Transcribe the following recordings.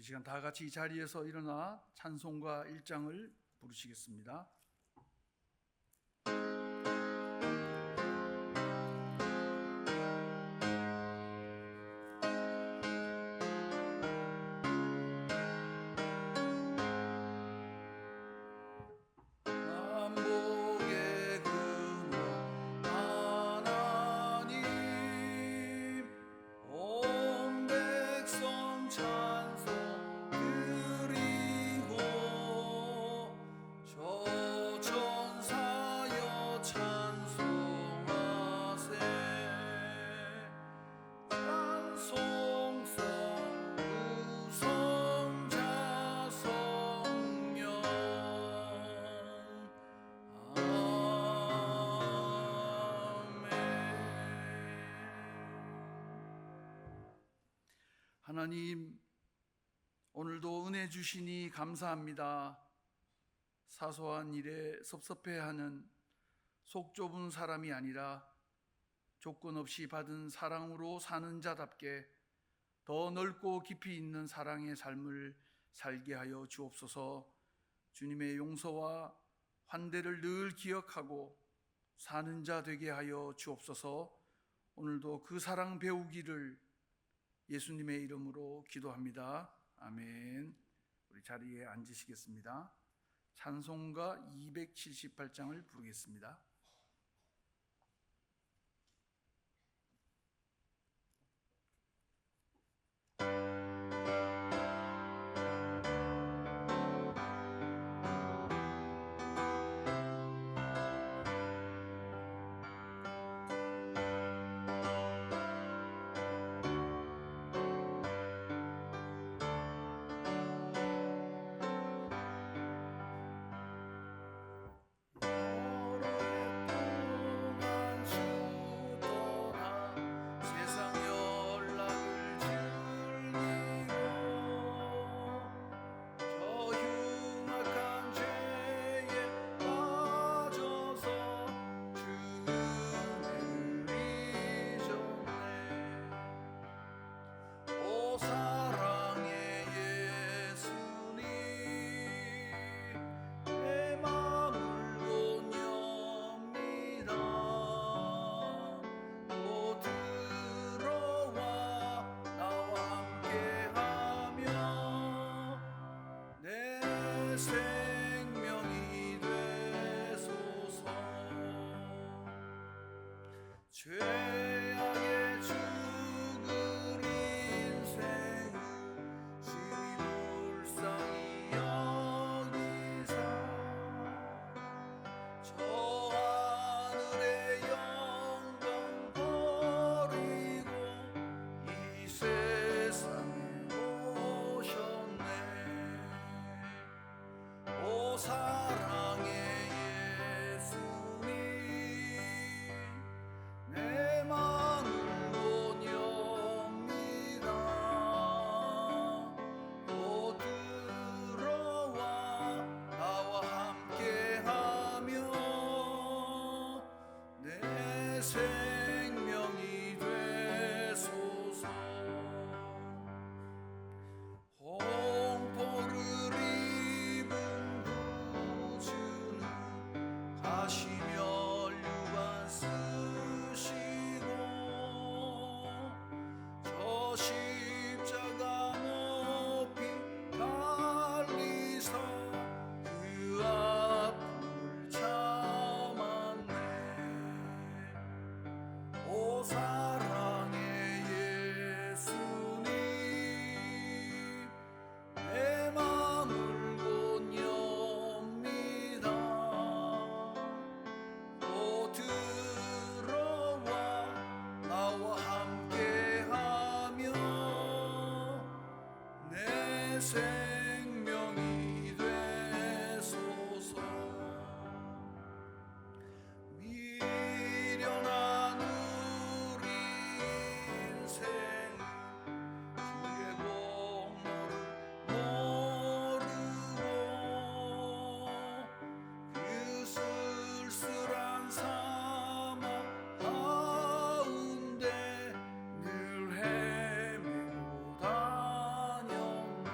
이 시간 다 같이 이 자리에서 일어나 찬송가 1장을 부르시겠습니다. 하나님, 오늘도 은혜 주시니 감사합니다. 사소한 일에 섭섭해하는 속 좁은 사람이 아니라 조건 없이 받은 사랑으로 사는 자답게 더 넓고 깊이 있는 사랑의 삶을 살게 하여 주옵소서. 주님의 용서와 환대를 늘 기억하고 사는 자 되게 하여 주옵소서. 오늘도 그 사랑 배우기를 예수님의 이름으로 기도합니다. 아멘. 우리 자리에 앉으시겠습니다. 찬송가 278장을 부르겠습니다. 죄악의 죽을 인생 주님 불쌍히 여기사 저 하늘의 영광 버리고 이 세상에 오셨네. 오 사랑의 내 마음을 못 엽니다. 오 들어와 나와 함께하며 내 생명이 되소서. 홍보를 입은 구주는 가시며 저 십자가 높이 달리사 그 앞을 참았네. 오 사랑의 예수님 내 마음을 못 엽니다. 오 들어와 나와 함께하며 내 생명이 되소서. 미련한 우리 인생 주의 공로를 모르고 그 쓸쓸한 사막 가운데 늘 헤매고 다녔네.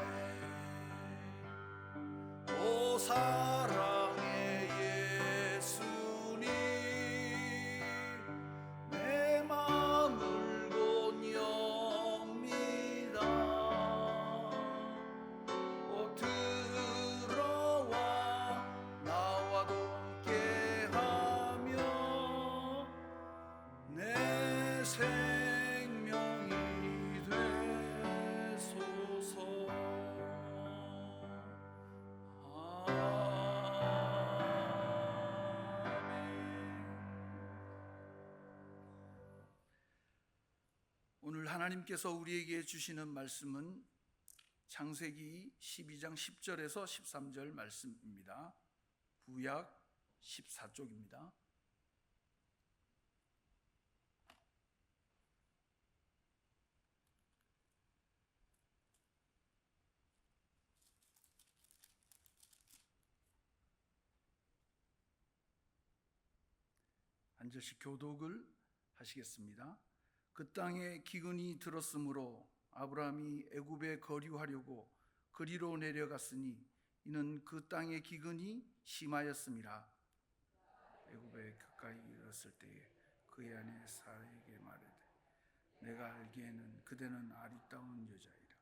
사랑의 예수님, 내 마음을 곧 엽니다. 오 들어와 나와 함께하며 내 생명이 되소서. 오늘 하나님께서 우리에게 주시는 말씀은 창세기 12장 10절에서 13절 말씀입니다. 구약 14쪽입니다. 한 절씩 교독을 하시겠습니다. 그 땅에 기근이 들었으므로 아브라함이 애굽에 거류하려고 그리로 내려갔으니 이는 그 땅의 기근이 심하였음이라. 애굽에 가까이 이르렀을 때에 그의 아내 사라에게 말하되 내가 알기에는 그대는 아리따운 여자이라.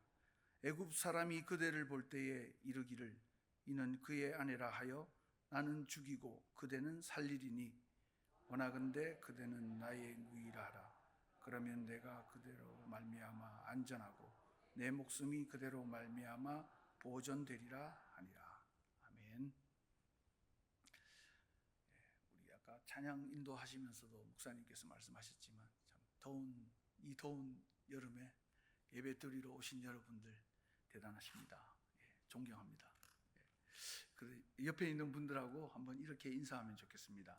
애굽 사람이 그대를 볼 때에 이르기를 이는 그의 아내라 하여 나는 죽이고 그대는 살리리니 원하건대 그대는 나의 누이라 하라. 그러면 내가 그대로 말미암아 안전하고 내 목숨이 그대로 말미암아 보존되리라 하니라. 아멘. 우리 아까 찬양 인도하시면서도 목사님께서 말씀하셨지만 참 더운 여름에 예배 드리러 오신 여러분들 대단하십니다. 존경합니다. 옆에 있는 분들하고 한번 이렇게 인사하면 좋겠습니다.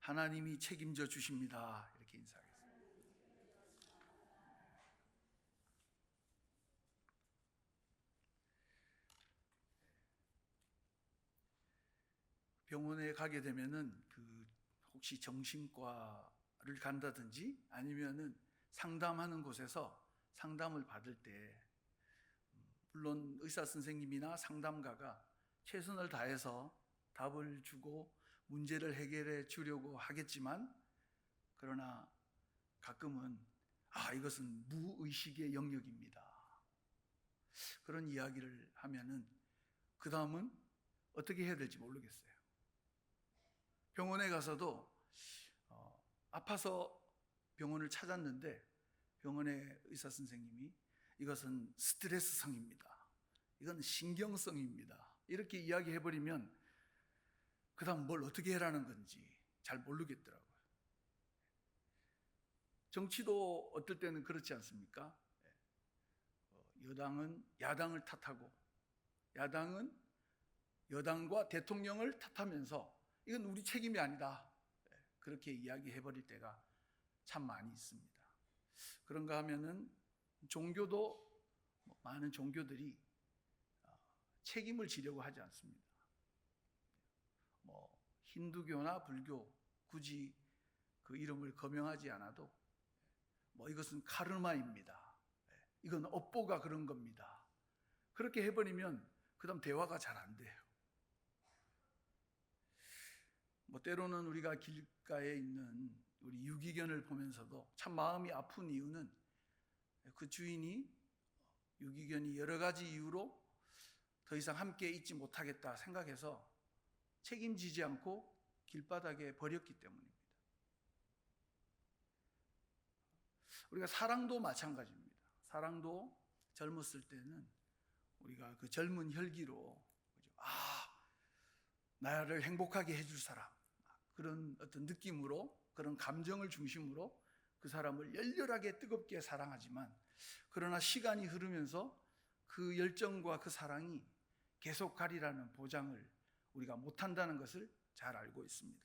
하나님이 책임져 주십니다. 이렇게 인사하겠습니다. 병원에 가게 되면은 혹시 정신과를 간다든지 아니면은 상담하는 곳에서 상담을 받을 때 물론 의사 선생님이나 상담가가 최선을 다해서 답을 주고 문제를 해결해 주려고 하겠지만 그러나 가끔은 이것은 무의식의 영역입니다. 그런 이야기를 하면은 그 다음은 어떻게 해야 될지 모르겠어요. 병원에 가서도 아파서 병원을 찾았는데 병원의 의사 선생님이 이것은 스트레스성입니다. 이건 신경성입니다. 이렇게 이야기해버리면 그 다음 뭘 어떻게 해라는 건지 잘 모르겠더라고요. 정치도 어떨 때는 그렇지 않습니까? 여당은 야당을 탓하고 야당은 여당과 대통령을 탓하면서 이건 우리 책임이 아니다. 그렇게 이야기해버릴 때가 참 많이 있습니다. 그런가 하면은 종교도 많은 종교들이 책임을 지려고 하지 않습니다. 힌두교나 불교 굳이 그 이름을 거명하지 않아도 이것은 카르마입니다. 이건 업보가 그런 겁니다. 그렇게 해버리면 그 다음 대화가 잘 안 돼요. 때로는 우리가 길가에 있는 우리 유기견을 보면서도 참 마음이 아픈 이유는 그 주인이 유기견이 여러 가지 이유로 더 이상 함께 있지 못하겠다 생각해서 책임지지 않고 길바닥에 버렸기 때문입니다. 우리가 사랑도 마찬가지입니다. 사랑도 젊었을 때는 우리가 그 젊은 혈기로 나를 행복하게 해줄 사람, 그런 어떤 느낌으로, 그런 감정을 중심으로 그 사람을 열렬하게 뜨겁게 사랑하지만 그러나 시간이 흐르면서 그 열정과 그 사랑이 계속 가리라는 보장을 우리가 못한다는 것을 잘 알고 있습니다.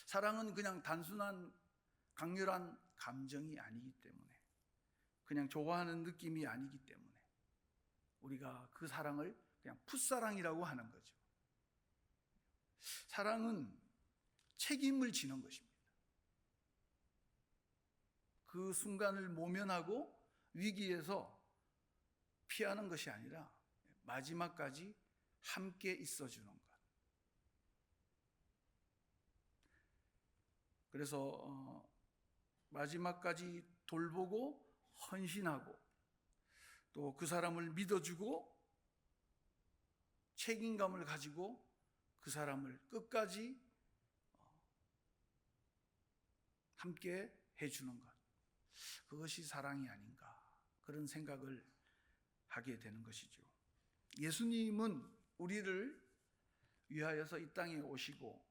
사랑은 그냥 단순한 강렬한 감정이 아니기 때문에, 그냥 좋아하는 느낌이 아니기 때문에 우리가 그 사랑을 그냥 풋사랑이라고 하는 거죠. 사랑은 책임을 지는 것입니다. 그 순간을 모면하고 위기에서 피하는 것이 아니라 마지막까지 함께 있어 주는 것. 그래서 마지막까지 돌보고 헌신하고 또 그 사람을 믿어주고 책임감을 가지고 그 사람을 끝까지 함께 해주는 것. 그것이 사랑이 아닌가, 그런 생각을 하게 되는 것이죠. 예수님은 우리를 위하여서 이 땅에 오시고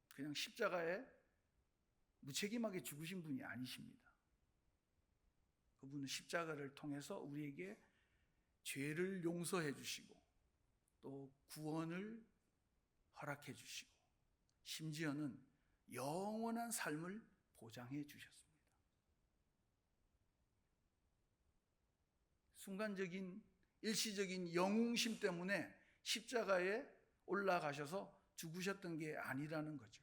그냥 십자가에 무책임하게 죽으신 분이 아니십니다. 그분은 십자가를 통해서 우리에게 죄를 용서해 주시고 또 구원을 허락해 주시고 심지어는 영원한 삶을 보장해 주셨습니다. 순간적인 일시적인 영웅심 때문에 십자가에 올라가셔서 죽으셨던 게 아니라는 거죠.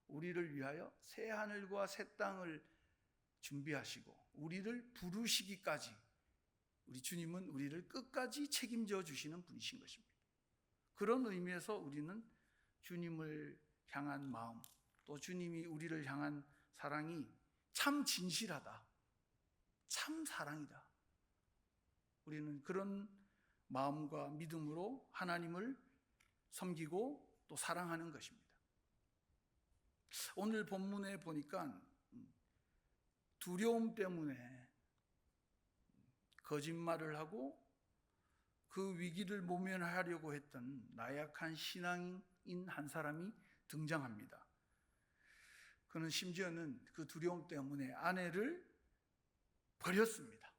우리를 위하여 새 하늘과 새 땅을 준비하시고 우리를 부르시기까지 우리 주님은 우리를 끝까지 책임져 주시는 분이신 것입니다. 그런 의미에서 우리는 주님을 향한 마음, 또 주님이 우리를 향한 사랑이 참 진실하다, 참 사랑이다. 우리는 그런 마음과 믿음으로 하나님을 섬기고 또 사랑하는 것입니다. 오늘 본문에 보니까 두려움 때문에 거짓말을 하고 그 위기를 모면하려고 했던 나약한 신앙인 한 사람이 등장합니다. 그는 심지어는 그 두려움 때문에 아내를 버렸습니다.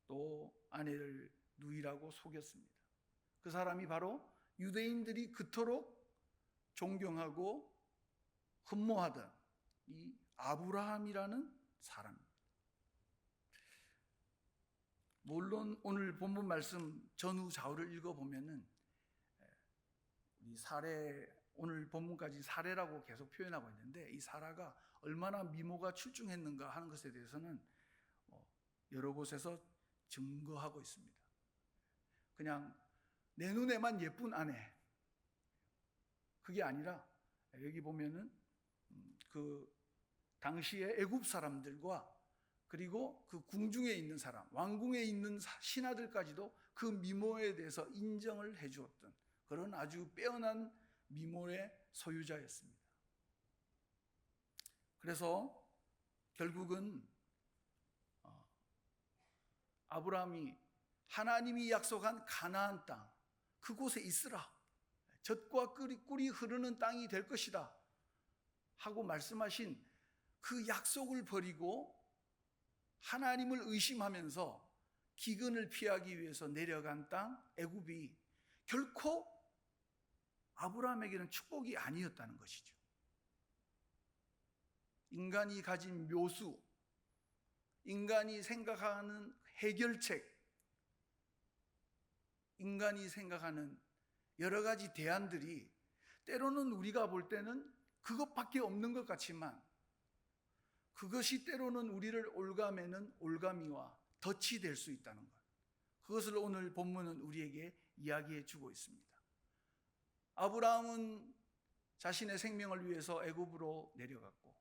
또 아내를 누이라고 속였습니다. 그 사람이 바로 유대인들이 그토록 존경하고 흠모하던 이 아브라함이라는 사람입니다. 물론 오늘 본문 말씀 전후 좌우를 읽어보면은 이 사례, 오늘 본문까지 사례라고 계속 표현하고 있는데 이 사라가 얼마나 미모가 출중했는가 하는 것에 대해서는 여러 곳에서 증거하고 있습니다. 그냥 내 눈에만 예쁜 아내, 그게 아니라 여기 보면은 그 당시의 애굽 사람들과 그리고 그 궁중에 있는 사람, 왕궁에 있는 신하들까지도 그 미모에 대해서 인정을 해주었던 그런 아주 빼어난 미모의 소유자였습니다. 그래서 결국은 아브라함이 하나님이 약속한 가나안 땅, 그곳에 있으라, 젖과 꿀이 흐르는 땅이 될 것이다 하고 말씀하신 그 약속을 버리고 하나님을 의심하면서 기근을 피하기 위해서 내려간 땅 애굽이 결코 아브라함에게는 축복이 아니었다는 것이죠. 인간이 가진 묘수, 인간이 생각하는 해결책, 인간이 생각하는 여러 가지 대안들이 때로는 우리가 볼 때는 그것밖에 없는 것 같지만 그것이 때로는 우리를 올가매는 올가미와 덫이 될 수 있다는 것, 그것을 오늘 본문은 우리에게 이야기해 주고 있습니다. 아브라함은 자신의 생명을 위해서 애굽으로 내려갔고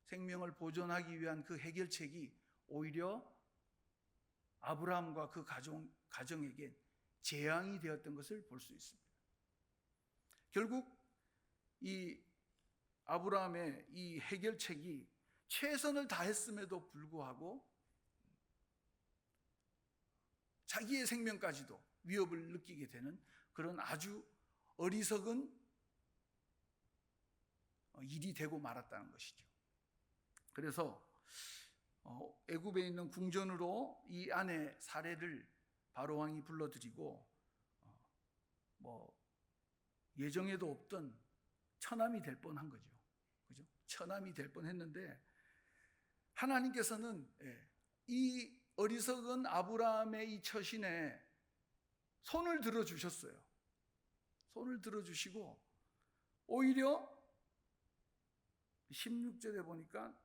생명을 보존하기 위한 그 해결책이 오히려 아브라함과 그 가정에게 재앙이 되었던 것을 볼 수 있습니다. 결국 이 아브라함의 이 해결책이 최선을 다했음에도 불구하고 자기의 생명까지도 위협을 느끼게 되는 그런 아주 어리석은 일이 되고 말았다는 것이죠. 그래서 애굽에 있는 궁전으로 이 아내 사례를 바로왕이 불러들이고 예정에도 없던 처남이 될 뻔한 거죠. 그죠? 처남이 될 뻔했는데 하나님께서는 이 어리석은 아브라함의 이 처신에 손을 들어 주셨어요. 손을 들어 주시고 오히려 16절에 보니까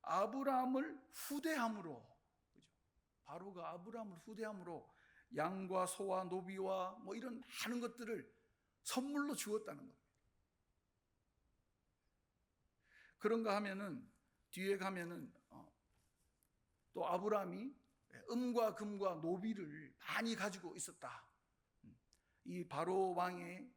아브라함을 후대함으로, 그죠? 바로가 아브라함을 후대함으로 양과 소와 노비와 뭐 이런 많은 것들을 선물로 주었다는 겁니다. 그런가 하면은 뒤에 가면은 또 아브라함이 은과 금과 노비를 많이 가지고 있었다. 이 바로 왕의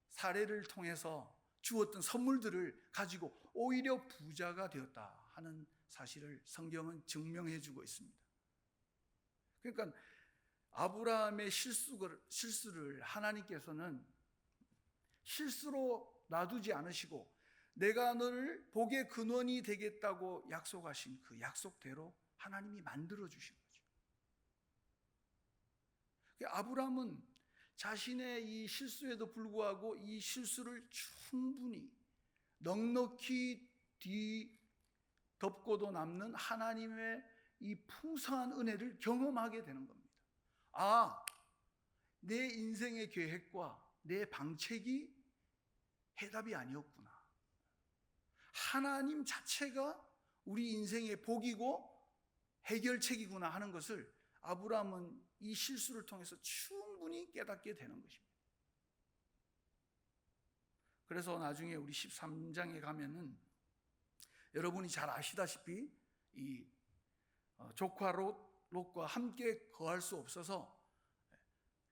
사례를 통해서 주었던 선물들을 가지고 오히려 부자가 되었다 하는 사실을 성경은 증명해 주고 있습니다. 그러니까 아브라함의 실수를 하나님께서는 실수로 놔두지 않으시고 내가 너를 복의 근원이 되겠다고 약속하신 그 약속대로 하나님이 만들어 주신 거죠. 아브라함은 자신의 이 실수에도 불구하고 이 실수를 충분히 넉넉히 뒤덮고도 남는 하나님의 이 풍성한 은혜를 경험하게 되는 겁니다. 내 인생의 계획과 내 방책이 해답이 아니었구나. 하나님 자체가 우리 인생의 복이고 해결책이구나 하는 것을 아브라함은 이 실수를 통해서 충분히 깨닫게 되는 것입니다. 그래서 나중에 우리 13장에 가면은 여러분이 잘 아시다시피 이 조카 롯과 함께 거할 수 없어서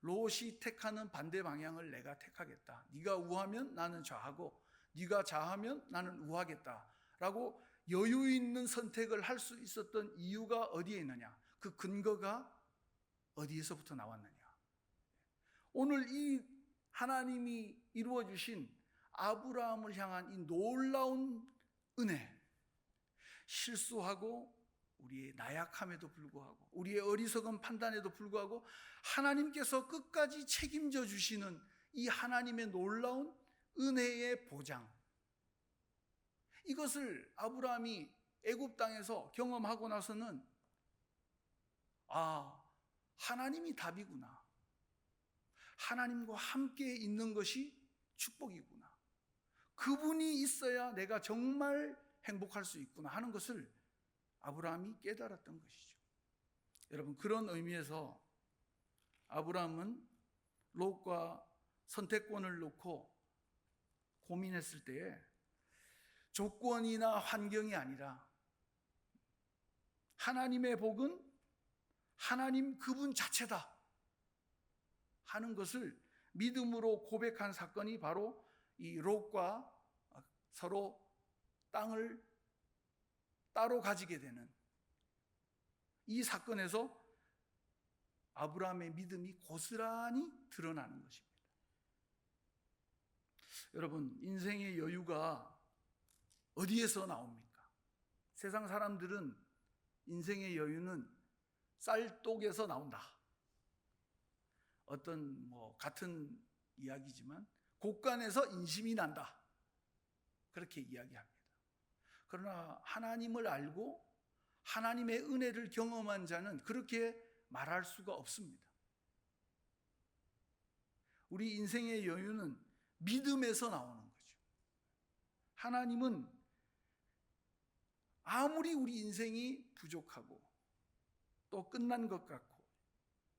롯이 택하는 반대 방향을 내가 택하겠다. 네가 우하면 나는 좌하고 네가 좌하면 나는 우하겠다라고 여유 있는 선택을 할 수 있었던 이유가 어디에 있느냐? 그 근거가 어디에서부터 나왔느냐? 오늘 이 하나님이 이루어 주신 아브라함을 향한 이 놀라운 은혜, 실수하고 우리의 나약함에도 불구하고 우리의 어리석은 판단에도 불구하고 하나님께서 끝까지 책임져 주시는 이 하나님의 놀라운 은혜의 보장, 이것을 아브라함이 애굽 땅에서 경험하고 나서는 하나님이 답이구나, 하나님과 함께 있는 것이 축복이구나, 그분이 있어야 내가 정말 행복할 수 있구나 하는 것을 아브라함이 깨달았던 것이죠. 여러분, 그런 의미에서 아브라함은 롯과 선택권을 놓고 고민했을 때에 조건이나 환경이 아니라 하나님의 복은 하나님 그분 자체다 하는 것을 믿음으로 고백한 사건이 바로 이 롯과 서로 땅을 따로 가지게 되는 이 사건에서 아브라함의 믿음이 고스란히 드러나는 것입니다. 여러분, 인생의 여유가 어디에서 나옵니까? 세상 사람들은 인생의 여유는 쌀독에서 나온다. 어떤 같은 이야기지만 곡간에서 인심이 난다. 그렇게 이야기합니다. 그러나 하나님을 알고 하나님의 은혜를 경험한 자는 그렇게 말할 수가 없습니다. 우리 인생의 여유는 믿음에서 나오는 거죠. 하나님은 아무리 우리 인생이 부족하고 또 끝난 것 같고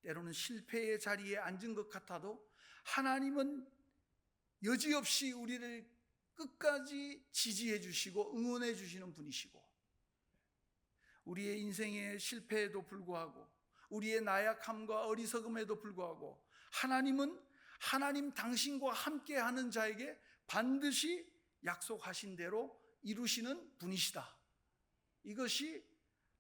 때로는 실패의 자리에 앉은 것 같아도 하나님은 여지없이 우리를 끝까지 지지해 주시고 응원해 주시는 분이시고, 우리의 인생의 실패에도 불구하고 우리의 나약함과 어리석음에도 불구하고 하나님은 하나님 당신과 함께하는 자에게 반드시 약속하신 대로 이루시는 분이시다. 이것이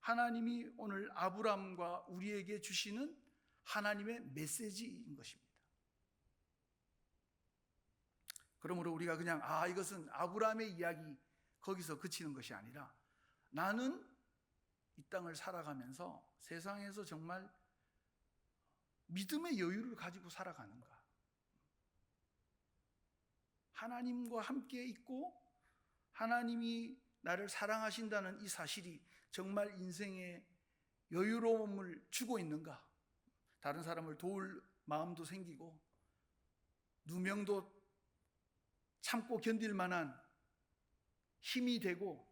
하나님이 오늘 아브라함과 우리에게 주시는 하나님의 메시지인 것입니다. 그러므로 우리가 그냥 이것은 아브라함의 이야기 거기서 그치는 것이 아니라 나는 이 땅을 살아가면서 세상에서 정말 믿음의 여유를 가지고 살아가는가, 하나님과 함께 있고 하나님이 나를 사랑하신다는 이 사실이 정말 인생의 여유로움을 주고 있는가, 다른 사람을 도울 마음도 생기고 누명도 참고 견딜 만한 힘이 되고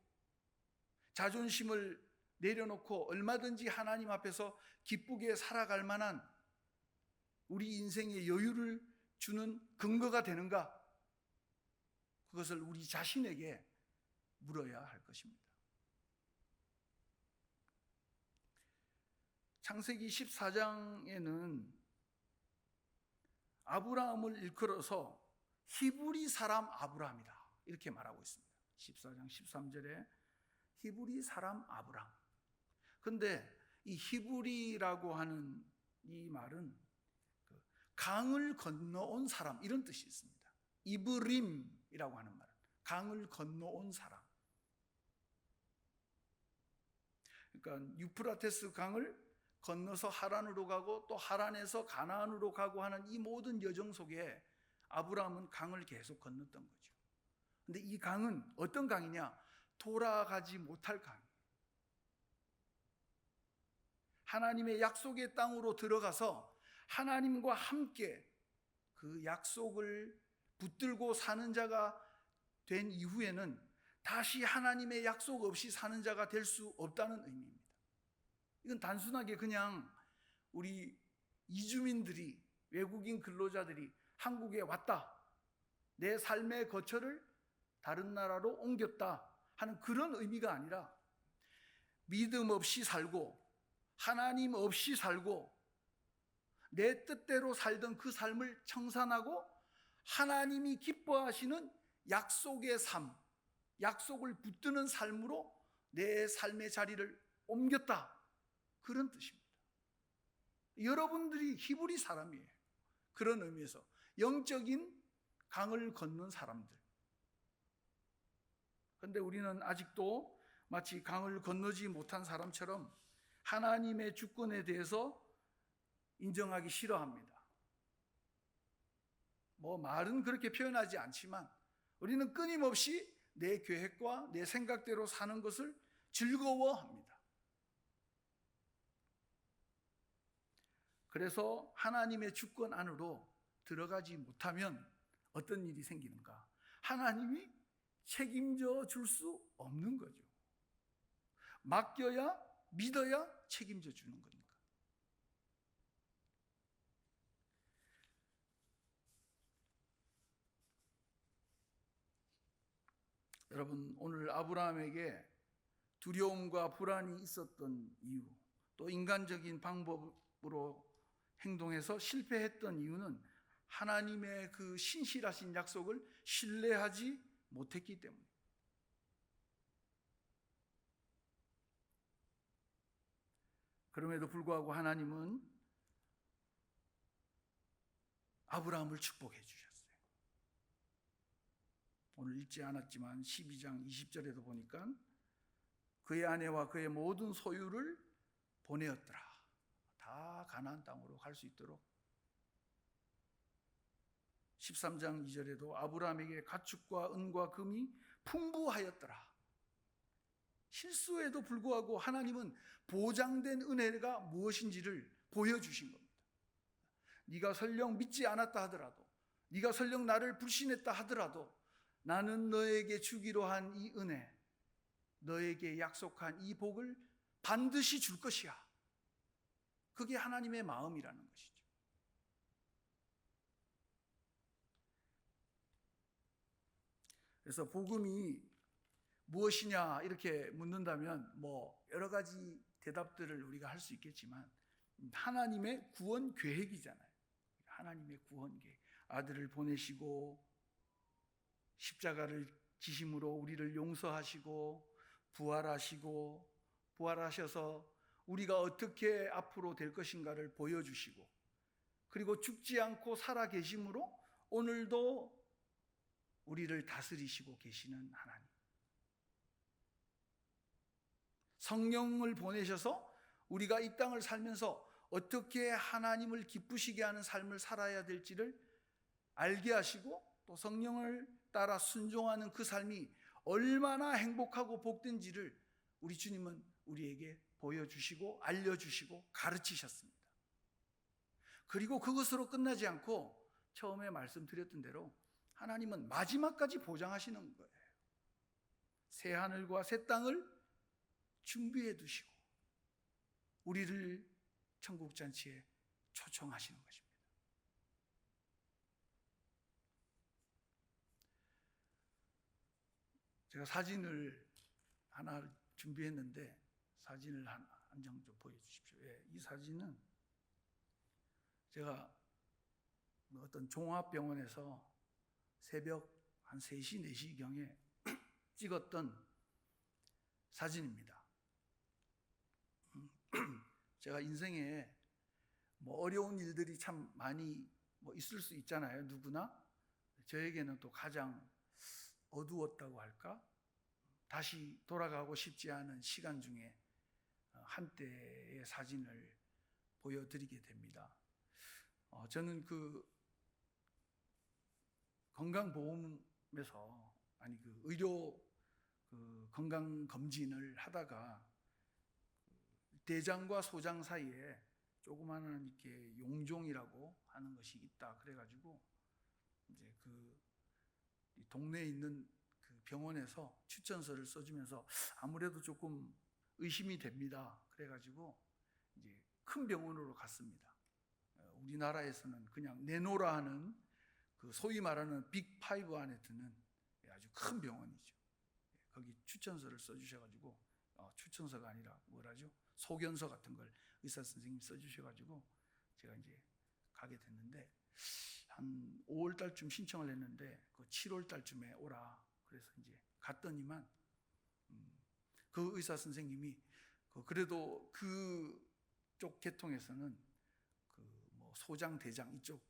자존심을 내려놓고 얼마든지 하나님 앞에서 기쁘게 살아갈 만한 우리 인생의 여유를 주는 근거가 되는가? 그것을 우리 자신에게 물어야 할 것입니다. 창세기 14장에는 아브라함을 일컬어서 히브리 사람 아브라함이다 이렇게 말하고 있습니다. 14장 13절에 히브리 사람 아브라함. 그런데 이 히브리라고 하는 이 말은 강을 건너온 사람 이런 뜻이 있습니다. 이브림이라고 하는 말은 강을 건너온 사람. 그러니까 유프라테스 강을 건너서 하란으로 가고 또 하란에서 가나안으로 가고 하는 이 모든 여정 속에 아브라함은 강을 계속 건넜던 거죠. 근데 이 강은 어떤 강이냐? 돌아가지 못할 강. 하나님의 약속의 땅으로 들어가서 하나님과 함께 그 약속을 붙들고 사는 자가 된 이후에는 다시 하나님의 약속 없이 사는 자가 될 수 없다는 의미입니다. 이건 단순하게 그냥 우리 이주민들이, 외국인 근로자들이 한국에 왔다, 내 삶의 거처를 다른 나라로 옮겼다 하는 그런 의미가 아니라 믿음 없이 살고 하나님 없이 살고 내 뜻대로 살던 그 삶을 청산하고 하나님이 기뻐하시는 약속의 삶, 약속을 붙드는 삶으로 내 삶의 자리를 옮겼다, 그런 뜻입니다. 여러분들이 히브리 사람이에요. 그런 의미에서 영적인 강을 건넌 사람들. 그런데 우리는 아직도 마치 강을 건너지 못한 사람처럼 하나님의 주권에 대해서 인정하기 싫어합니다. 말은 그렇게 표현하지 않지만 우리는 끊임없이 내 계획과 내 생각대로 사는 것을 즐거워합니다. 그래서 하나님의 주권 안으로 들어가지 못하면 어떤 일이 생기는가? 하나님이 책임져 줄 수 없는 거죠. 맡겨야, 믿어야 책임져 주는 거니까. 여러분, 오늘 아브라함에게 두려움과 불안이 있었던 이유, 또 인간적인 방법으로 행동해서 실패했던 이유는 하나님의 그 신실하신 약속을 신뢰하지 못했기 때문에. 그럼에도 불구하고 하나님은 아브라함을 축복해 주셨어요. 오늘 읽지 않았지만 12장 20절에도 보니까 그의 아내와 그의 모든 소유를 보내었더라. 다 가나안 땅으로 갈 수 있도록. 13장 2절에도 아브라함에게 가축과 은과 금이 풍부하였더라. 실수에도 불구하고 하나님은 보장된 은혜가 무엇인지를 보여주신 겁니다. 네가 설령 믿지 않았다 하더라도, 네가 설령 나를 불신했다 하더라도 나는 너에게 주기로 한 이 은혜, 너에게 약속한 이 복을 반드시 줄 것이야. 그게 하나님의 마음이라는 것이죠. 그래서 복음이 무엇이냐 이렇게 묻는다면 여러 가지 대답들을 우리가 할 수 있겠지만 하나님의 구원 계획이잖아요. 하나님의 구원 계획. 아들을 보내시고 십자가를 지심으로 우리를 용서하시고 부활하셔서 우리가 어떻게 앞으로 될 것인가를 보여주시고, 그리고 죽지 않고 살아 계심으로 오늘도 우리를 다스리시고 계시는 하나님. 성령을 보내셔서 우리가 이 땅을 살면서 어떻게 하나님을 기쁘시게 하는 삶을 살아야 될지를 알게 하시고, 또 성령을 따라 순종하는 그 삶이 얼마나 행복하고 복된지를 우리 주님은 우리에게 보여주시고 알려주시고 가르치셨습니다. 그리고 그것으로 끝나지 않고 처음에 말씀드렸던 대로 하나님은 마지막까지 보장하시는 거예요. 새 하늘과 새 땅을 준비해 두시고 우리를 천국 잔치에 초청하시는 것입니다. 제가 사진을 하나 준비했는데 사진을 한 장 좀 보여주십시오. 예, 이 사진은 제가 어떤 종합병원에서 새벽 한 3시, 4시경에 찍었던 사진입니다. 제가 인생에 뭐 어려운 일들이 참 많이 뭐 있을 수 있잖아요. 누구나. 저에게는 또 가장 어두웠다고 할까? 다시 돌아가고 싶지 않은 시간 중에 한때의 사진을 보여드리게 됩니다. 저는 그 건강보험에서 그 의료 건강검진을 하다가 대장과 소장 사이에 조그마한 이렇게 용종이라고 하는 것이 있다. 그래가지고 이제 그 동네에 있는 그 병원에서 추천서를 써주면서 아무래도 조금 의심이 됩니다. 그래가지고 이제 큰 병원으로 갔습니다. 우리나라에서는 그냥 내노라 하는 그 소위 말하는 빅5 안에 드는 아주 큰 병원이죠. 거기 추천서를 써주셔가지고 추천서가 아니라 뭐라죠? 소견서 같은 걸 의사 선생님이 써주셔가지고 제가 이제 가게 됐는데 한 5월 달쯤 신청을 했는데 그 7월 달쯤에 오라 그래서 이제 갔더니만 그 의사 선생님이 그래도 그쪽 계통에서는 그 뭐 소장 대장 이쪽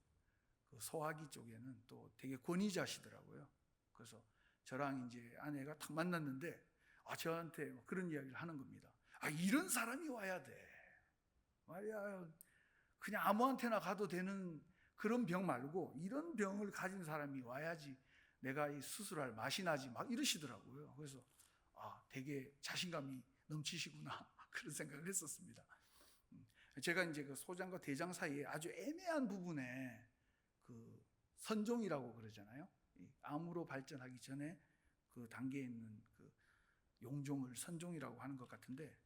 그 소화기 쪽에는 또 되게 권위자시더라고요. 그래서 저랑 이제 아내가 딱 만났는데 저한테 그런 이야기를 하는 겁니다. 이런 사람이 와야 돼. 말이야. 그냥 아무한테나 가도 되는 그런 병 말고 이런 병을 가진 사람이 와야지 내가 이 수술할 맛이 나지 막 이러시더라고요. 그래서 되게 자신감이 넘치시구나 그런 생각을 했었습니다. 제가 이제 그 소장과 대장 사이에 아주 애매한 부분에 그 선종이라고 그러잖아요. 암으로 발전하기 전에 그 단계에 있는 그 용종을 선종이라고 하는 것 같은데,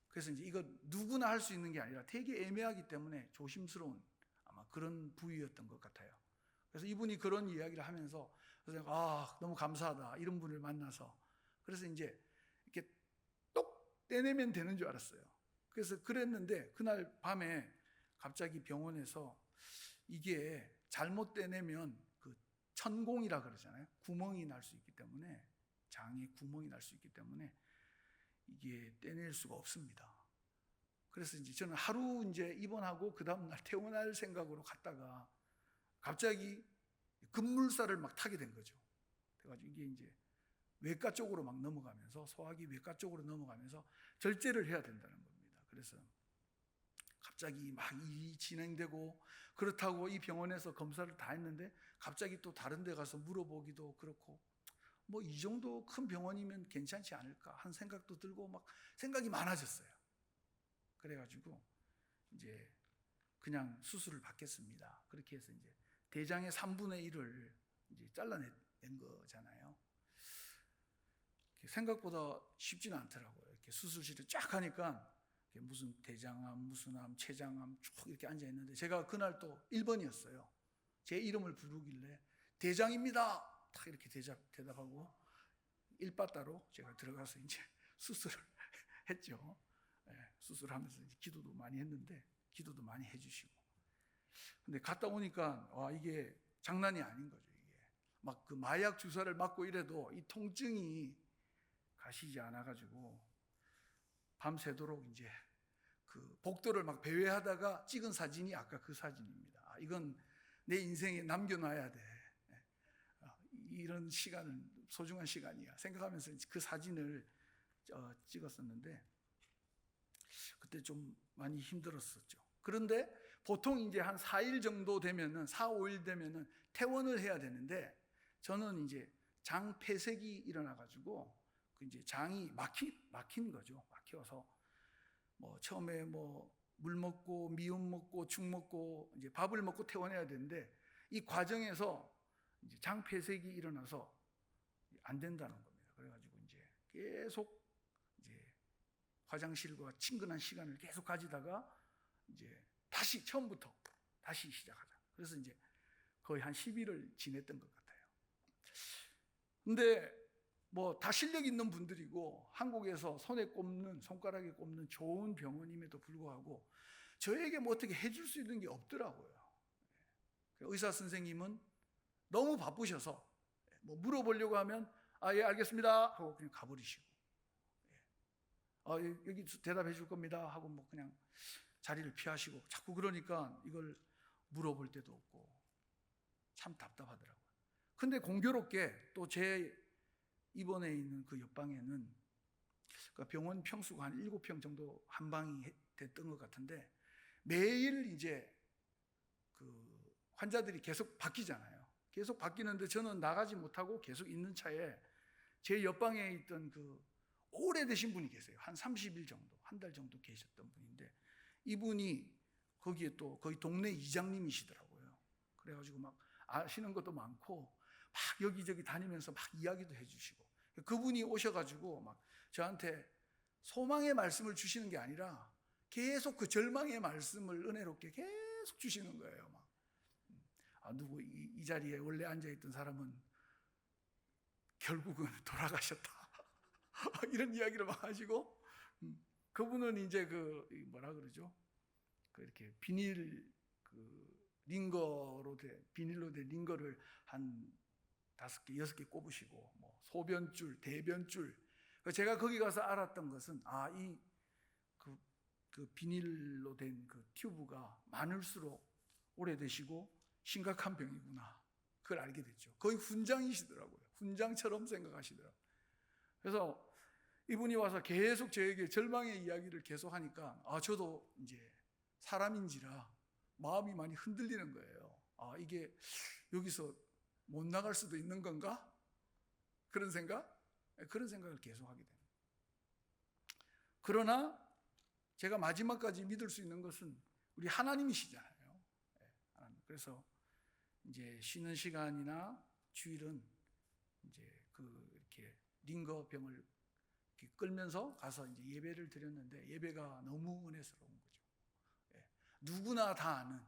그래서 이제 이거 누구나 할 수 있는 게 아니라 되게 애매하기 때문에 조심스러운 아마 그런 부위였던 것 같아요. 그래서 이분이 그런 이야기를 하면서 너무 감사하다 이런 분을 만나서 그래서 이제 이렇게 똑 떼내면 되는 줄 알았어요. 그래서 그랬는데 그날 밤에 갑자기 병원에서 이게 잘못 떼내면 그 천공이라 그러잖아요. 구멍이 날 수 있기 때문에 장에 구멍이 날 수 있기 때문에 이게 떼낼 수가 없습니다. 그래서 이제 저는 하루 이제 입원하고 그 다음 날 퇴원할 생각으로 갔다가 갑자기 급물살을 막 타게 된 거죠. 그래가지고 이게 이제 외과 쪽으로 막 넘어가면서 소화기 외과 쪽으로 넘어가면서 절제를 해야 된다는 겁니다. 그래서 갑자기 막 일이 진행되고 그렇다고 이 병원에서 검사를 다 했는데 갑자기 또 다른 데 가서 물어보기도 그렇고 뭐 이 정도 큰 병원이면 괜찮지 않을까 하는 생각도 들고 막 생각이 많아졌어요. 그래가지고 이제 그냥 수술을 받겠습니다. 그렇게 해서 이제 대장의 3분의 1을 이제 잘라낸 거잖아요. 생각보다 쉽지는 않더라고요. 이렇게 수술실에 쫙 가니까 무슨 대장암, 무슨 암, 췌장암 쭉 이렇게 앉아 있는데 제가 그날 또 1번이었어요. 제 이름을 부르길래 대장입니다. 딱 이렇게 대답하고 1바따로 제가 들어가서 이제 수술을 했죠. 수술하면서 이제 기도도 많이 했는데 기도도 많이 해주시고. 근데 갔다 오니까 이게 장난이 아닌 거죠. 이게 막 그 마약 주사를 맞고 이래도 이 통증이 가시지 않아가지고 밤새도록 이제 그 복도를 막 배회하다가 찍은 사진이 아까 그 사진입니다. 이건 내 인생에 남겨놔야 돼. 이런 시간은 소중한 시간이야 생각하면서 그 사진을 찍었었는데 그때 좀 많이 힘들었었죠. 그런데 보통 이제 한 4일 정도 되면은 4, 5일 되면은 퇴원을 해야 되는데 저는 이제 장 폐색이 일어나가지고 이제 장이 막힌 거죠. 막혀서 뭐 처음에 뭐 물 먹고 미음 먹고 죽 먹고 이제 밥을 먹고 퇴원해야 되는데 이 과정에서 이제 장 폐색이 일어나서 안 된다는 겁니다. 그래가지고 이제 계속 이제 화장실과 친근한 시간을 계속 가지다가 이제 다시 처음부터 다시 시작하자. 그래서 이제 거의 한 10일을 지냈던 것 같아요. 근데 뭐 다 실력 있는 분들이고 한국에서 손가락에 꼽는 좋은 병원임에도 불구하고 저에게 뭐 어떻게 해줄 수 있는 게 없더라고요. 의사 선생님은 너무 바쁘셔서 뭐 물어보려고 하면 예 알겠습니다 하고 그냥 가버리시고, 여기 대답해 줄 겁니다 하고 뭐 그냥 자리를 피하시고, 자꾸 그러니까 이걸 물어볼 데도 없고 참 답답하더라고요. 근데 공교롭게 또 제 입원해 있는 그 옆방에는 그 병원 평수가 한 7평 정도 한 방이 됐던 것 같은데, 매일 이제 그 환자들이 계속 바뀌잖아요. 계속 바뀌는데 저는 나가지 못하고 계속 있는 차에 제 옆방에 있던 그 오래되신 분이 계세요. 한 30일 정도, 한 달 정도 계셨던 분인데, 이분이 거기에 또 거의 동네 이장님이시더라고요. 그래가지고 막 아시는 것도 많고 막 여기저기 다니면서 막 이야기도 해주시고, 그분이 오셔가지고 막 저한테 소망의 말씀을 주시는 게 아니라 계속 그 절망의 말씀을 은혜롭게 계속 주시는 거예요. 막 누구 이 자리에 원래 앉아있던 사람은 결국은 돌아가셨다 이런 이야기를 막 하시고, 그분은 이제 그 뭐라 그러죠? 그 이렇게 비닐로 된 링거를 한 5개, 6개 꼽으시고, 뭐 소변줄, 대변줄. 제가 거기 가서 알았던 것은 그 비닐로 된 그 튜브가 많을수록 오래되시고 심각한 병이구나. 그걸 알게 됐죠. 거의 훈장이시더라고요. 훈장처럼 생각하시더라고요. 그래서 이분이 와서 계속 저에게 절망의 이야기를 계속 하니까 저도 이제 사람인지라 마음이 많이 흔들리는 거예요. 이게 여기서 못 나갈 수도 있는 건가? 그런 생각을 계속 하게 됩니다. 그러나 제가 마지막까지 믿을 수 있는 것은 우리 하나님이시잖아요. 그래서 이제 쉬는 시간이나 주일은 이제 이렇게 링거 병을 이렇게 끌면서 가서 이제 예배를 드렸는데, 예배가 너무 은혜스러운 거죠. 누구나 다 아는,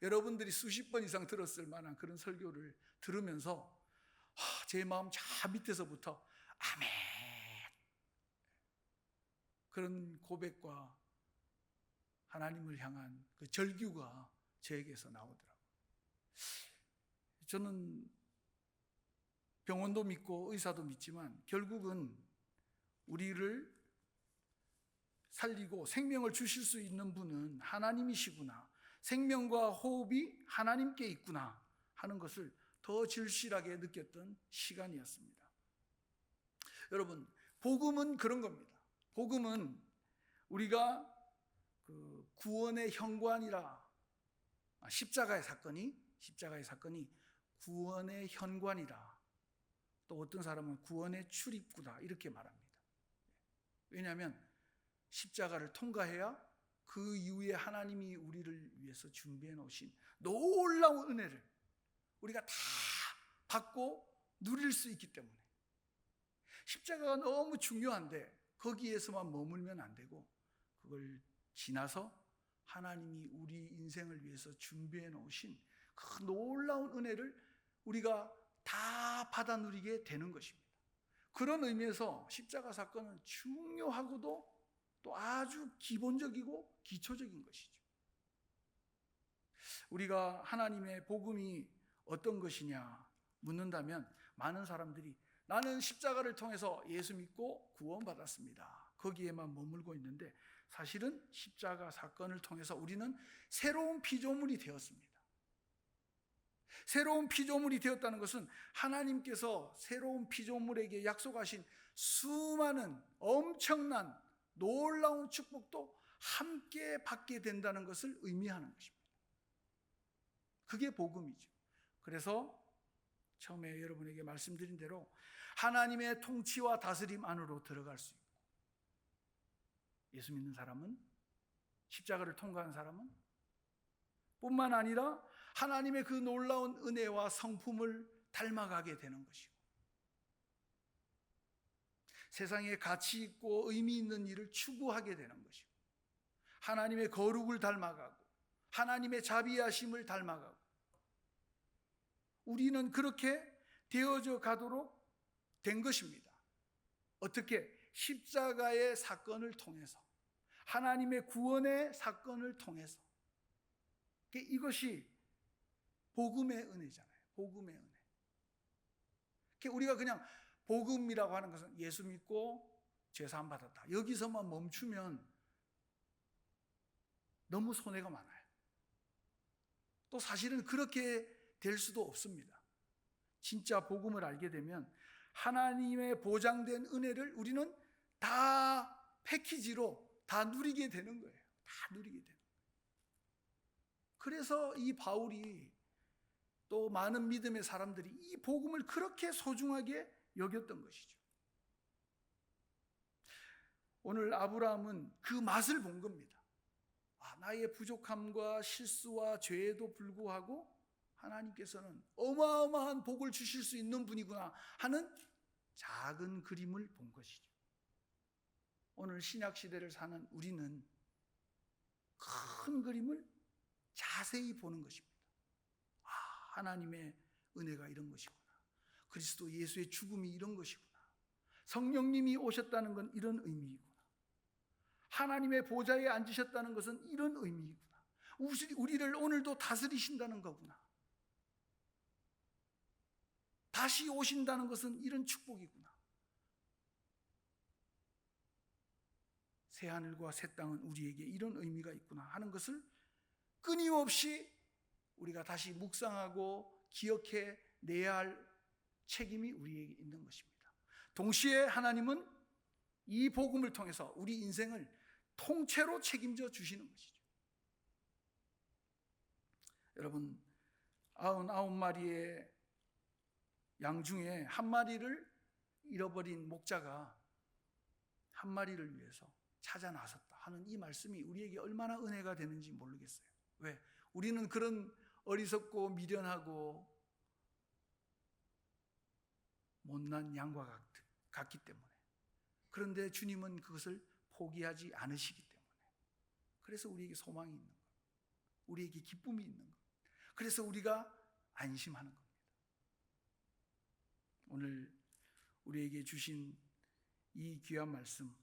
여러분들이 수십 번 이상 들었을 만한 그런 설교를 들으면서 제 마음 저 밑에서부터 아멘, 그런 고백과 하나님을 향한 그 절규가 저에게서 나오더라고요. 저는 병원도 믿고 의사도 믿지만 결국은 우리를 살리고 생명을 주실 수 있는 분은 하나님이시구나, 생명과 호흡이 하나님께 있구나 하는 것을 더 절실하게 느꼈던 시간이었습니다. 여러분, 복음은 그런 겁니다. 복음은 우리가 그 구원의 현관이라, 십자가의 사건이 구원의 현관이라, 또 어떤 사람은 구원의 출입구다 이렇게 말합니다. 왜냐하면 십자가를 통과해야 그 이후에 하나님이 우리를 위해서 준비해 놓으신 놀라운 은혜를 우리가 다 받고 누릴 수 있기 때문에, 십자가가 너무 중요한데 거기에서만 머물면 안 되고 그걸 지나서 하나님이 우리 인생을 위해서 준비해 놓으신 그 놀라운 은혜를 우리가 다 받아 누리게 되는 것입니다. 그런 의미에서 십자가 사건은 중요하고도 또 아주 기본적이고 기초적인 것이죠. 우리가 하나님의 복음이 어떤 것이냐 묻는다면, 많은 사람들이 나는 십자가를 통해서 예수 믿고 구원받았습니다, 거기에만 머물고 있는데, 사실은 십자가 사건을 통해서 우리는 새로운 피조물이 되었습니다. 새로운 피조물이 되었다는 것은 하나님께서 새로운 피조물에게 약속하신 수많은 엄청난 놀라운 축복도 함께 받게 된다는 것을 의미하는 것입니다. 그게 복음이죠. 그래서 처음에 여러분에게 말씀드린 대로 하나님의 통치와 다스림 안으로 들어갈 수 있고, 예수 믿는 사람은, 십자가를 통과한 사람은 뿐만 아니라 하나님의 그 놀라운 은혜와 성품을 닮아가게 되는 것이고, 세상에 가치 있고 의미 있는 일을 추구하게 되는 것이고, 하나님의 거룩을 닮아가고 하나님의 자비하심을 닮아가고, 우리는 그렇게 되어져 가도록 된 것입니다. 어떻게? 십자가의 사건을 통해서, 하나님의 구원의 사건을 통해서. 이것이 복음의 은혜잖아요. 복음의 은혜. 우리가 그냥 복음이라고 하는 것은 예수 믿고 죄사함 받았다, 여기서만 멈추면 너무 손해가 많아요. 또 사실은 그렇게 될 수도 없습니다. 진짜 복음을 알게 되면 하나님의 보장된 은혜를 우리는 다 패키지로 다 누리게 되는 거예요. 다 누리게 되는 거예요. 그래서 이 바울이, 또 많은 믿음의 사람들이 이 복음을 그렇게 소중하게 여겼던 것이죠. 오늘 아브라함은 그 맛을 본 겁니다. 나의 부족함과 실수와 죄에도 불구하고 하나님께서는 어마어마한 복을 주실 수 있는 분이구나 하는 작은 그림을 본 것이죠. 오늘 신약시대를 사는 우리는 큰 그림을 자세히 보는 것입니다. 하나님의 은혜가 이런 것이구나. 그리스도 예수의 죽음이 이런 것이구나. 성령님이 오셨다는 건 이런 의미이구나. 하나님의 보좌에 앉으셨다는 것은 이런 의미이구나. 우리를 오늘도 다스리신다는 거구나. 다시 오신다는 것은 이런 축복이구나. 새하늘과 새 땅은 우리에게 이런 의미가 있구나 하는 것을 끊임없이 우리가 다시 묵상하고 기억해 내야 할 책임이 우리에게 있는 것입니다. 동시에 하나님은 이 복음을 통해서 우리 인생을 통째로 책임져 주시는 것이죠. 여러분, 99마리의 양 중에 한 마리를 잃어버린 목자가 한 마리를 위해서 찾아 나섰다 하는 이 말씀이 우리에게 얼마나 은혜가 되는지 모르겠어요. 왜? 우리는 그런 어리석고 미련하고 못난 양과 같기 때문에. 그런데 주님은 그것을 포기하지 않으시기 때문에. 그래서 우리에게 소망이 있는 거예요. 우리에게 기쁨이 있는 거예요. 그래서 우리가 안심하는 겁니다. 오늘 우리에게 주신 이 귀한 말씀,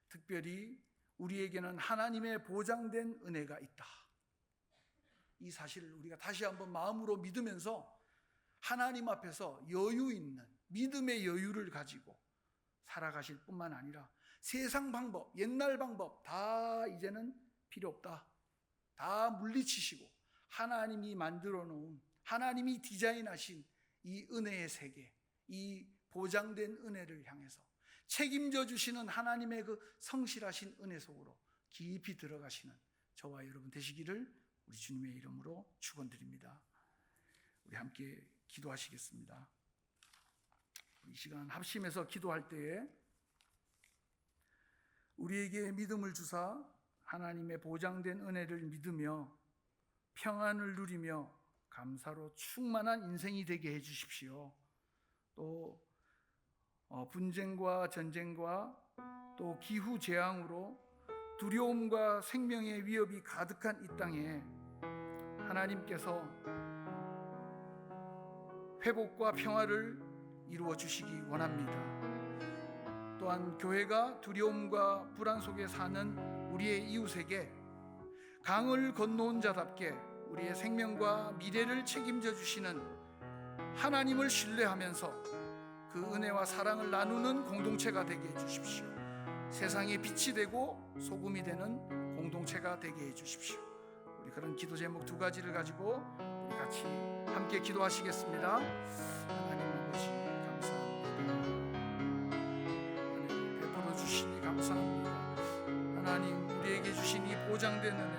특별히 우리에게는 하나님의 보장된 은혜가 있다, 이 사실을 우리가 다시 한번 마음으로 믿으면서 하나님 앞에서 여유 있는 믿음의 여유를 가지고 살아가실 뿐만 아니라 세상 방법, 옛날 방법 다 이제는 필요 없다, 다 물리치시고 하나님이 만들어 놓은, 하나님이 디자인하신 이 은혜의 세계, 이 보장된 은혜를 향해서 책임져 주시는 하나님의 그 성실하신 은혜 속으로 깊이 들어가시는 저와 여러분 되시기를 우리 주님의 이름으로 축원드립니다. 우리 함께 기도하시겠습니다. 이 시간 합심해서 기도할 때에 우리에게 믿음을 주사 하나님의 보장된 은혜를 믿으며 평안을 누리며 감사로 충만한 인생이 되게 해 주십시오. 또 분쟁과 전쟁과 또 기후 재앙으로 두려움과 생명의 위협이 가득한 이 땅에 하나님께서 회복과 평화를 이루어 주시기 원합니다. 또한 교회가 두려움과 불안 속에 사는 우리의 이웃에게 강을 건너온 자답게 우리의 생명과 미래를 책임져 주시는 하나님을 신뢰하면서 그 은혜와 사랑을 나누는 공동체가 되게 해주십시오. 세상의 빛이 되고 소금이 되는 공동체가 되게 해주십시오. 우리 그런 기도 제목 두 가지를 가지고 우리 같이 함께 기도하시겠습니다. 하나님 아버지 감사합니다. 은혜를 베풀어 주시니 감사합니다. 하나님 우리에게 주신 이 보장된 은혜,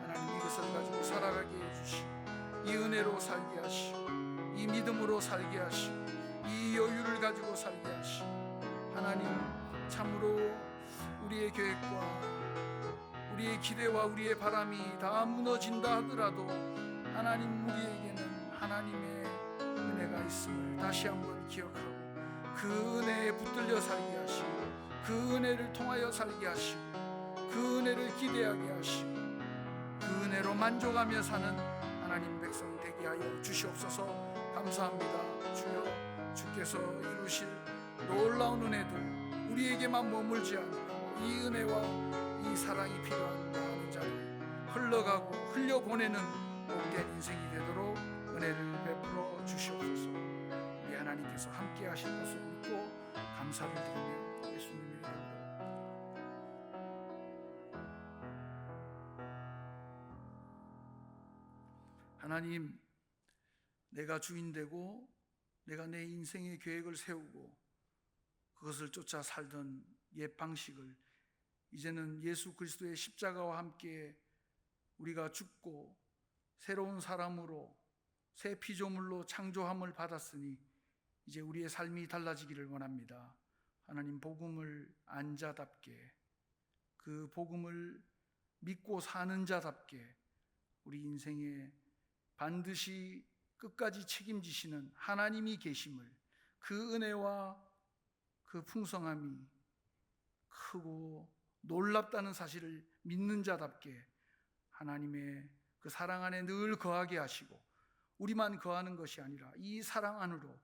하나님 이것을 가지고 살아가게 해주시고 이 은혜로 살게 하시고 이 믿음으로 살게 하시고 이 여유를 가지고 살게 하시고 하나님 참으로 우리의 계획과 우리의 기대와 우리의 바람이 다 무너진다 하더라도 하나님 우리에게는 하나님의 은혜가 있음을 다시 한번 기억하고 그 은혜에 붙들려 살게 하시고 그 은혜를 통하여 살게 하시고 그 은혜를 기대하게 하시고 그 은혜로 만족하며 사는 하나님 백성 되게 하여 주시옵소서. 감사합니다. 주여, 주께서 이루실 놀라운 은혜들, 우리에게만 머물지 않고 이 은혜와 이 사랑이 필요한 많은 자를 흘러가고 흘려보내는 복된 인생이 되도록 은혜를 베풀어 주시옵소서. 우리 하나님께서 함께 하실 것을 믿고 감사를 드리며 예수님의 이름으로 하나님, 내가 주인 되고 내가 내 인생의 계획을 세우고 그것을 쫓아 살던 옛 방식을 이제는 예수 그리스도의 십자가와 함께 우리가 죽고 새로운 사람으로 새 피조물로 창조함을 받았으니 이제 우리의 삶이 달라지기를 원합니다. 하나님, 복음을 안 자답게, 그 복음을 믿고 사는 자답게 우리 인생에 반드시 끝까지 책임지시는 하나님이 계심을, 그 은혜와 그 풍성함이 크고 놀랍다는 사실을 믿는 자답게 하나님의 그 사랑 안에 늘 거하게 하시고, 우리만 거하는 것이 아니라 이 사랑 안으로,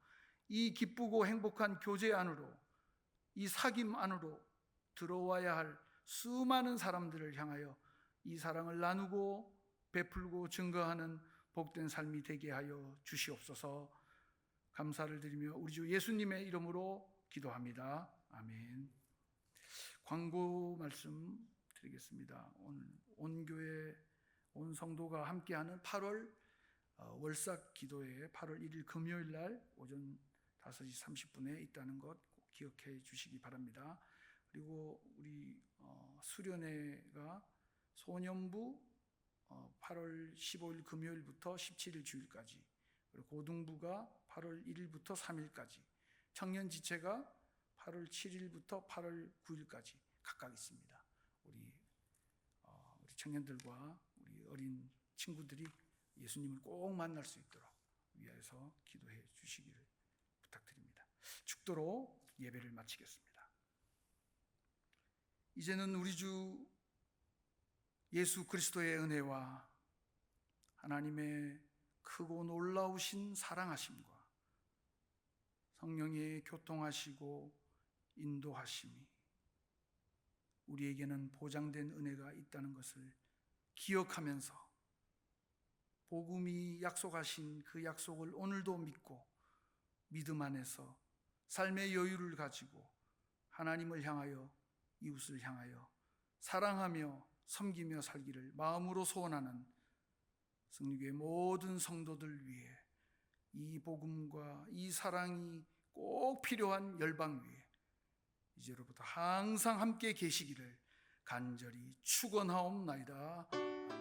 이 기쁘고 행복한 교제 안으로, 이 사귐 안으로 들어와야 할 수많은 사람들을 향하여 이 사랑을 나누고 베풀고 증거하는 복된 삶이 되게 하여 주시옵소서. 감사를 드리며 우리 주 예수님의 이름으로 기도합니다. 아멘. 광고 말씀 드리겠습니다. 오늘 온 교회, 온 성도가 함께하는 8월 월삭 기도회 8월 1일 금요일 날 오전 5시 30분에 있다는 것 꼭 기억해 주시기 바랍니다. 그리고 우리 수련회가 소년부 8월 15일 금요일부터 17일 주일까지, 그리고 고등부가 8월 1일부터 3일까지, 청년지체가 8월 7일부터 8월 9일까지 각각 있습니다. 우리 청년들과 우리 어린 친구들이 예수님을 꼭 만날 수 있도록 위하여서 기도해 주시기를 부탁드립니다. 축도로 예배를 마치겠습니다. 이제는 우리 주 예수 그리스도의 은혜와 하나님의 크고 놀라우신 사랑하심과 성령의 교통하시고 인도하심이 우리에게는 보장된 은혜가 있다는 것을 기억하면서 복음이 약속하신 그 약속을 오늘도 믿고 믿음 안에서 삶의 여유를 가지고 하나님을 향하여 이웃을 향하여 사랑하며 섬기며 살기를 마음으로 소원하는 승리교회 모든 성도들 위해 이 복음과 이 사랑이 꼭 필요한 열방 위에 이제로부터 항상 함께 계시기를 간절히 축원하옵나이다. 아멘.